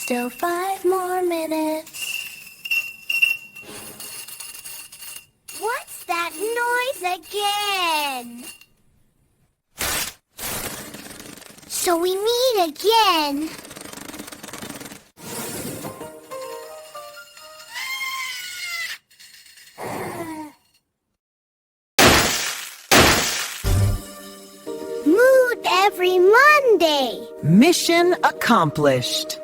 Still 5 more minutes. What's that noise again? So we meet again. Mood every Monday. Mission accomplished.